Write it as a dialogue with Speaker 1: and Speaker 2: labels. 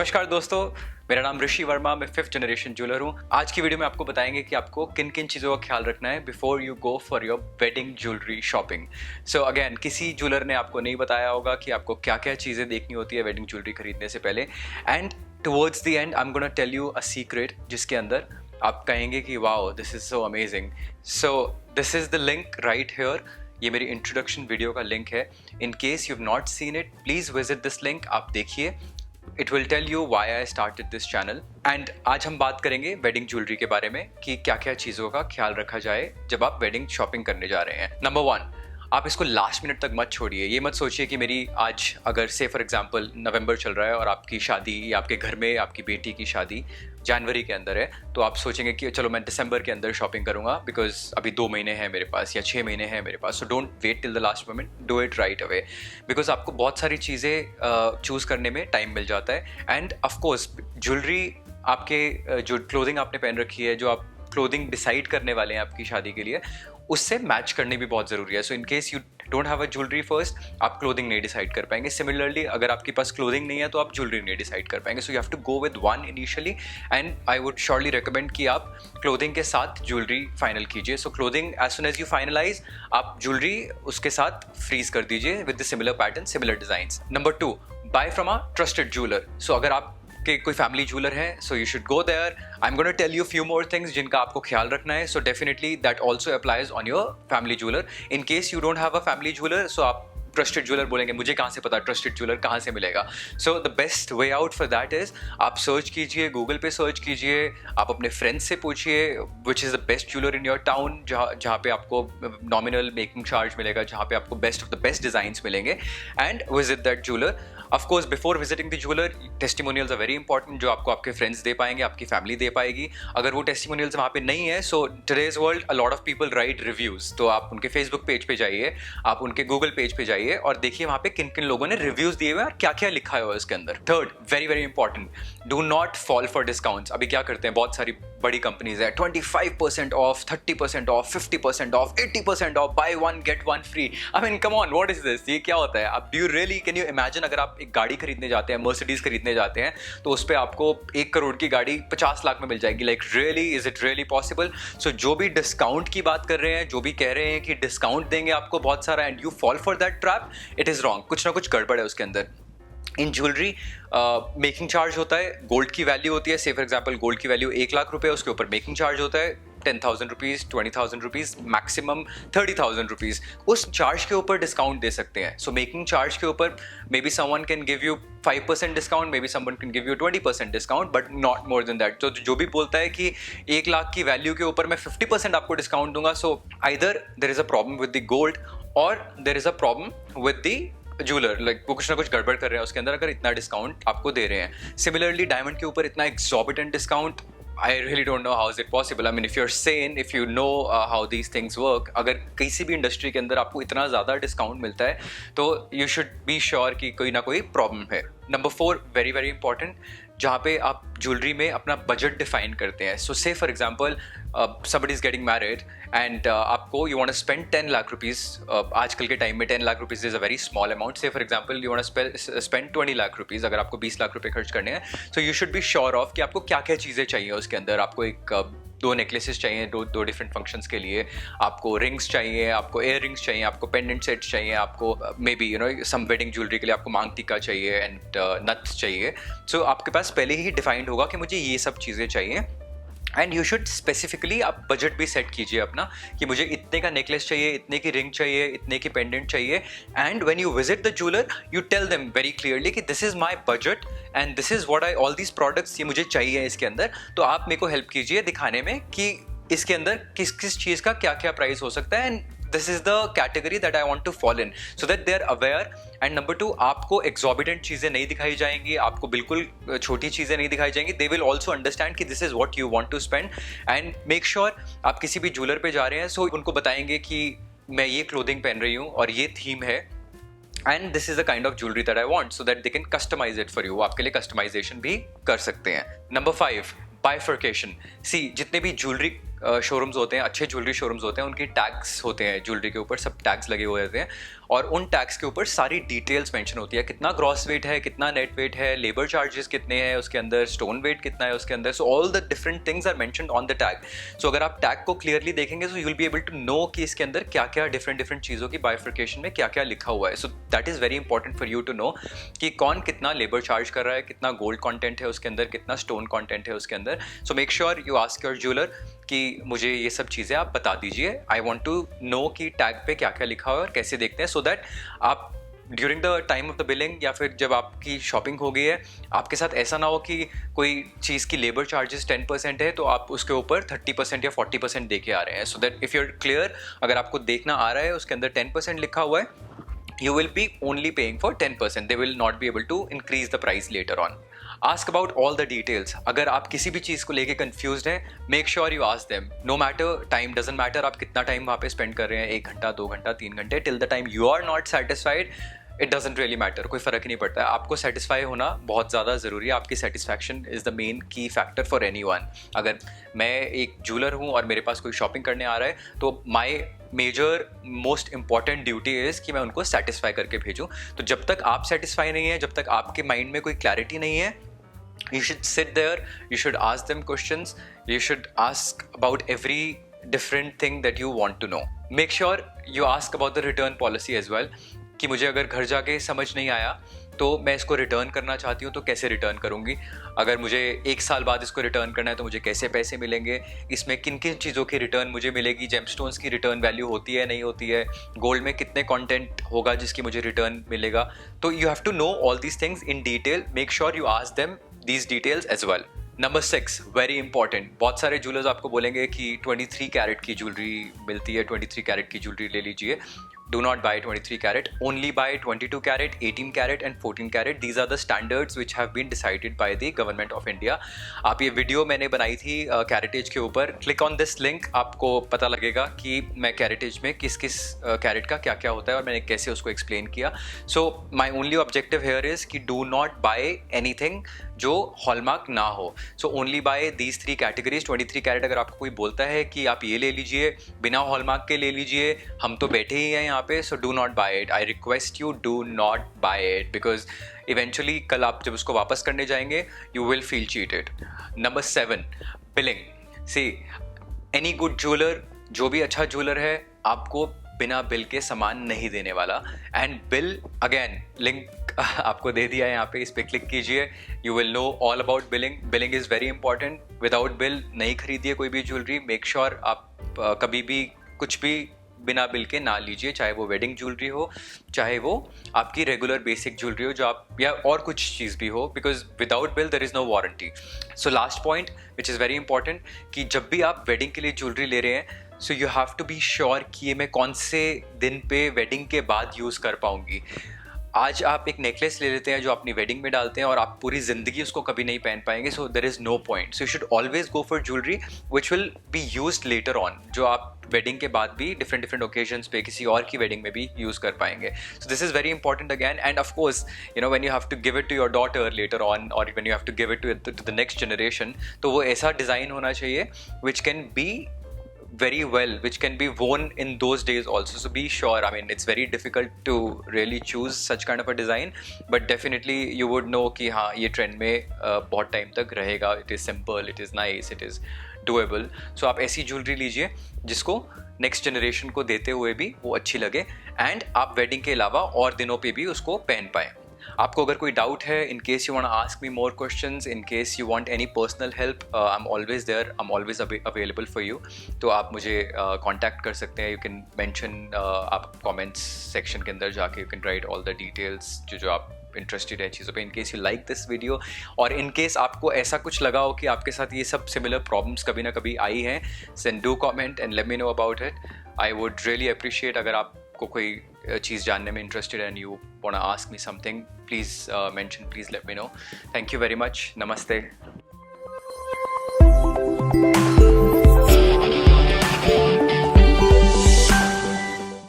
Speaker 1: नमस्कार दोस्तों, मेरा नाम ऋषि वर्मा, मैं 5th जनरेशन ज्वेलर हूँ। आज की वीडियो में आपको बताएंगे कि आपको किन किन चीज़ों का ख्याल रखना है before you go for your wedding jewellery shopping. So again, किसी ज्वेलर ने आपको नहीं बताया होगा कि आपको क्या क्या चीज़ें देखनी होती है वेडिंग ज्वेलरी खरीदने से पहले। And towards the end I am gonna tell you a secret जिसके अंदर आप कहेंगे कि wow, this is so amazing. So this is the link right here. ये मेरी इंट्रोडक्शन वीडियो का लिंक है। In case you have not seen it, please visit this link, आप देखिए। It will tell you why I started this channel. And आज हम बात करेंगे वेडिंग ज्वेलरी के बारे में कि क्या क्या चीज़ों का ख्याल रखा जाए जब आप वेडिंग शॉपिंग करने जा रहे हैं। नंबर 1, आप इसको लास्ट मिनट तक मत छोड़िए। ये मत सोचिए कि मेरी आज, अगर से फॉर एग्जांपल नवंबर चल रहा है और आपकी शादी या आपके घर में आपकी बेटी की शादी जनवरी के अंदर है, तो आप सोचेंगे कि चलो मैं दिसंबर के अंदर शॉपिंग करूंगा बिकॉज अभी 2 महीने हैं मेरे पास या 6 महीने हैं मेरे पास। So don't wait till the last moment, do it right away, because आपको बहुत सारी चीज़ें चूज़ करने में टाइम मिल जाता है। एंड ऑफकोर्स ज्वेलरी, आपके जो क्लोथिंग आपने पहन रखी है, जो आप क्लोथिंग डिसाइड करने वाले हैं आपकी शादी के लिए, उससे मैच करनी भी बहुत ज़रूरी है। So in case you don't have a jewellery first, आप क्लोथिंग नहीं डिसाइड कर पाएंगे। सिमिलरली, अगर आपके पास क्लोथिंग नहीं है तो आप ज्वेलरी नहीं डिसाइड कर पाएंगे। So you have to go with one initially, and I would surely recommend कि आप क्लोथिंग के साथ ज्वेलरी फाइनल कीजिए। So clothing as soon as you finalise, आप ज्वेलरी उसके साथ फ्रीज कर दीजिए with the similar pattern, similar designs. Number 2, buy from a trusted jeweller. So अगर आप कि कोई फैमिली ज्वेलर है, so you should go there. I am gonna tell you few more things जिनका आपको ख्याल रखना है। So definitely that also applies on your family jeweller. In case you don't have a family jeweller, so आप trusted jeweller बोलेंगे, मुझे कहाँ से पता ट्रस्टेड ज्वेलर कहाँ से मिलेगा। So the best way out for that is, आप सर्च कीजिए, गूगल पे सर्च कीजिए, आप अपने फ्रेंड्स से पूछिए which is the best jeweller in your town, जहाँ पे आपको नॉमिनल मेकिंग चार्ज मिलेगा, जहाँ पे आपको best of the best designs मिलेंगे, and visit that jeweller. Of course, before visiting the jeweler, testimonials are very important, जो आपको आपके friends दे पाएंगे, आपकी family दे पाएगी। अगर वो testimonials वहाँ पे नहीं है, so today's world a lot of people write reviews, तो आप उनके Facebook पेज पे जाइए, आप उनके Google पेज पे जाइए और देखिए वहाँ पे किन किन लोगों ने रिव्यूज दिए हुए हैं और क्या क्या लिखा है उसके अंदर। Third, very very important, do not fall for discounts. अभी क्या करते हैं, बहुत सारी बड़ी कंपनीज है, 25% of, 30% of, 50% of, 80% of, by one get one free. I mean come on, what is this? ये क्या होता है? आप do you really, can you imagine, अगर आप एक गाड़ी खरीदने जाते हैं, मर्सिडीज खरीदने जाते हैं, तो उस पर आपको 1 करोड़ की गाड़ी 50 लाख में मिल जाएगी। Like really, is it really possible? So जो भी डिस्काउंट की बात कर रहे हैं, जो भी कह रहे हैं कि डिस्काउंट देंगे आपको बहुत सारा, and you fall for that trap, it is wrong. कुछ ना कुछ गड़बड़ है उसके अंदर। इन ज्वेलरी मेकिंग चार्ज होता है, गोल्ड की वैल्यू होती है। से फॉर एग्जाम्पल गोल्ड की वैल्यू 1 लाख रुपये, उसके ऊपर मेकिंग चार्ज होता है 10,000 रुपीज़, 20,000 रुपीज़, मैक्सिमम 30,000 रुपीज़। उस चार्ज के ऊपर डिस्काउंट दे सकते हैं। सो मेकिंग चार्ज के ऊपर may be someone can give you 5% discount, may be someone can give you 20% discount, but not more than that. तो जो भी बोलता है कि 1 लाख की वैल्यू के ऊपर मैं 50% आपको डिस्काउंट दूंगा, so either there is a problem with the gold और there is a problem with the jeweller. Like वो कुछ ना कुछ गड़बड़ कर रहे हैं उसके अंदर, अगर इतना डिस्काउंट आपको दे रहे हैं। सिमिलरली डायमंड के ऊपर इतना exorbitant discount, I really don't know how is it possible. I mean, if you're sane, if you know how these things work, अगर किसी भी इंडस्ट्री के अंदर आपको इतना ज़्यादा डिस्काउंट मिलता है, तो you should be sure कि कोई ना कोई प्रॉब्लम है। नंबर 4, वेरी वेरी इंपॉर्टेंट, जहाँ पे आप ज्वेलरी में अपना बजट डिफाइन करते हैं। सो से for example somebody is getting married and आपको you want to spend 10 lakh rupees, आजकल के टाइम में 10 lakh rupees is a very small amount. Say for example you want to spend 20 lakh rupees, अगर आपको 20 लाख रुपए खर्च करने हैं, so you should be sure of कि आपको क्या क्या चीज़ें चाहिए उसके अंदर। आपको एक 2 नेकलेसेस चाहिए, दो डिफरेंट फंक्शंस के लिए, आपको रिंग्स चाहिए, आपको एयर रिंग्स चाहिए, आपको पेंडेंट सेट्स चाहिए, आपको may be some wedding jewellery के लिए आपको मांग टीका चाहिए एंड नथ्स चाहिए। सो आपके पास पहले ही डिफाइंड होगा कि मुझे ये सब चीज़ें चाहिए, एंड यू शुड स्पेसिफिकली आप बजट भी सेट कीजिए अपना कि मुझे इतने का नेकलेस चाहिए, इतने की रिंग चाहिए, इतने की पेंडेंट चाहिए। And when you visit the jeweller, you tell them very clearly कि this is my budget and this is what I, all these products ये मुझे चाहिए इसके अंदर। तो आप मेरे को हेल्प कीजिए दिखाने में कि इसके अंदर किस किस चीज़ का क्या क्या प्राइस हो सकता है, and this is the category that I want to fall in, so that they are aware. And number 2, आपको एक्सॉर्बिटेंट चीज़ें नहीं दिखाई जाएंगी, आपको बिल्कुल छोटी चीज़ें नहीं दिखाई जाएंगी। दे विल ऑल्सो अंडरस्टैंड कि this is what you want to spend. And make sure आप किसी भी ज्वेलर पे जा रहे हैं, सो उनको बताएंगे कि मैं ये क्लोथिंग पहन रही हूँ और ये थीम है, and this is the kind of jewellery that I want, so that they can customise it for you. आपके लिए कस्टमाइजेशन भी कर सकते हैं। Number 5, bifurcation. सी, जितने भी ज्वेलरी शोरूम्स होते हैं, अच्छे ज्वेलरी शोरूम्स होते हैं, उनकी टैग्स होते हैं ज्वेलरी के ऊपर, सब टैग्स लगे हुए होते हैं और उन टैग्स के ऊपर सारी डिटेल्स मेंशन होती है, कितना ग्रॉस वेट है, कितना नेट वेट है, लेबर चार्जेस कितने हैं उसके अंदर, स्टोन वेट कितना है उसके अंदर, so all the different things are mentioned on the tag. So अगर आप टैग को क्लियरली देखेंगे so you will be able to know कि इसके अंदर क्या क्या डिफरेंट चीज़ों की बाइफर्केशन में क्या क्या लिखा हुआ है। So that is very important for you to know कि कौन कितना लेबर चार्ज कर रहा है, कितना गोल्ड कॉन्टेंट है उसके अंदर, कितना स्टोन कॉन्टेंट है उसके अंदर। So make sure you ask your jeweller कि मुझे ये सब चीज़ें आप बता दीजिए, आई वॉन्ट टू नो कि टैग पे क्या क्या लिखा हुआ है और कैसे देखते हैं, सो दैट आप during the time of the billing या फिर जब आपकी शॉपिंग हो गई है, आपके साथ ऐसा ना हो कि कोई चीज़ की लेबर चार्जेस 10% है तो आप उसके ऊपर 30% या 40% दे के आ रहे हैं। So that if you are clear, अगर आपको देखना आ रहा है उसके अंदर 10% लिखा हुआ है, you will be only paying for 10%. They will not be able to increase the price later on. Ask about all the details. अगर आप किसी भी चीज़ को लेके confused हैं, make sure you ask them. No matter time, doesn't matter आप कितना time वहाँ पे spend कर रहे हैं, 1 घंटा 2 घंटा 3 घंटे, till the time you are not satisfied, it doesn't really matter, कोई फ़र्क ही नहीं पड़ता है। आपको सेटिस्फाई होना बहुत ज़्यादा ज़रूरी है, आपकी सेटिस्फैक्शन इज़ द मेन की फैक्टर फॉर एनीवन। अगर मैं एक ज्वेलर हूँ और मेरे पास कोई शॉपिंग करने आ रहा है तो my major most important duty is कि मैं उनको सेटिस्फाई करके भेजूँ। तो जब तक आप सेटिस्फाई नहीं है, जब तक आपके माइंड में कोई क्लैरिटी नहीं है, you should sit there, you should ask them questions, you should ask about every different thing that you want to know. Make sure you ask about the return policy as well, कि मुझे अगर घर जाके समझ नहीं आया तो मैं इसको रिटर्न करना चाहती हूँ तो कैसे रिटर्न करूँगी, अगर मुझे 1 साल बाद इसको रिटर्न करना है तो मुझे कैसे पैसे मिलेंगे, इसमें किन किन चीज़ों की रिटर्न मुझे मिलेगी, जेमस्टोन्स की रिटर्न वैल्यू होती है नहीं होती है, गोल्ड में कितने कंटेंट होगा जिसकी मुझे रिटर्न मिलेगा। तो you have to know all these things in detail, make sure you ask them these details as well. Number 6 very important, बहुत सारे ज्वेलर्स आपको बोलेंगे कि 23 कैरेट की ज्वेलरी मिलती है, 23 कैरेट की ज्वेलरी ले लीजिए। Do not buy 23 carat, only buy 22 carat, 18 carat and 14 carat. These are the standards which have been decided by the government of India. आप ये वीडियो मैंने बनाई थी कैरेटेज के ऊपर, क्लिक ऑन दिस लिंक, आपको पता लगेगा कि मैं कैरेटेज में किस किस कैरेट का क्या क्या होता है और मैंने कैसे उसको एक्सप्लेन किया। So my only objective here is कि डू नॉट बाय एनीथिंग जो हॉलमार्क ना हो। So only buy these 3 categories. 23 carat अगर आपको कोई बोलता है कि आप ये ले लीजिए, बिना हॉलमार्क के ले लीजिए, हम तो बैठे ही हैं यहाँ पे, so do not buy it. I request you, do not buy it, because eventually कल आप जब उसको वापस करने जाएंगे you will feel cheated. Number 7 billing. See any good jeweller, जो भी अच्छा ज्वेलर है, आपको बिना बिल के सामान नहीं देने वाला। एंड बिल अगेन लिंक आपको दे दिया है यहाँ पे, इस पे क्लिक कीजिए, you will know all about billing. Billing is very important. Without bill नहीं खरीदिए कोई भी ज्वेलरी। मेक श्योर आप कभी भी कुछ भी बिना बिल के ना लीजिए, चाहे वो वेडिंग ज्वेलरी हो, चाहे वो आपकी रेगुलर बेसिक ज्वेलरी हो जो आप, या और कुछ चीज़ भी हो, because without bill there is no warranty. So last point which is very important, कि जब भी आप वेडिंग के लिए ज्वेलरी ले रहे हैं, so you have to be sure कि ये मैं कौन से दिन पे वेडिंग के बाद यूज़ कर पाऊँगी। आज आप एक नेकलेस ले लेते हैं जो अपनी वेडिंग में डालते हैं और आप पूरी ज़िंदगी उसको कभी नहीं पहन पाएंगे, so there is no point. So you should always go for jewellery which will be used later on, जो आप वेडिंग के बाद भी डिफरेंट ओकेजन्स पे किसी और की वेडिंग में भी यूज़ कर पाएंगे। So this is very important again. And of course you know when you have to give it to your daughter later on, और when you have to give it to the next generation, तो वो ऐसा design होना चाहिए which can be very well, which can be worn in those days also. So be sure, I mean it's very difficult to really choose such kind of a design, but definitely you would know कि हाँ ये trend में बहुत time तक रहेगा। It is simple, it is nice, it is doable. So आप ऐसी jewellery लीजिए जिसको नेक्स्ट जनरेशन को देते हुए भी वो अच्छी लगे, एंड आप वेडिंग के अलावा और दिनों पे भी उसको पहन पाएँ। आपको अगर कोई डाउट है, in case you want ask me more questions, in case you want any personal help, I am always there, I am always available for you. तो आप मुझे कांटेक्ट कर सकते हैं। यू कैन मेंशन, आप कमेंट्स सेक्शन के अंदर जाके you can write all the details जो आप इंटरेस्टेड है चीज़ों पे। In case you like this video, और इन केस आपको ऐसा कुछ लगा हो कि आपके साथ ये सब सिमिलर प्रॉब्लम्स कभी ना कभी आई हैं, then do comment and let me know about it. I would really appreciate अगर आपको कोई चीज़ जानने में interested and you want to ask me something, please mention, please let me know. Thank you very much. नमस्ते।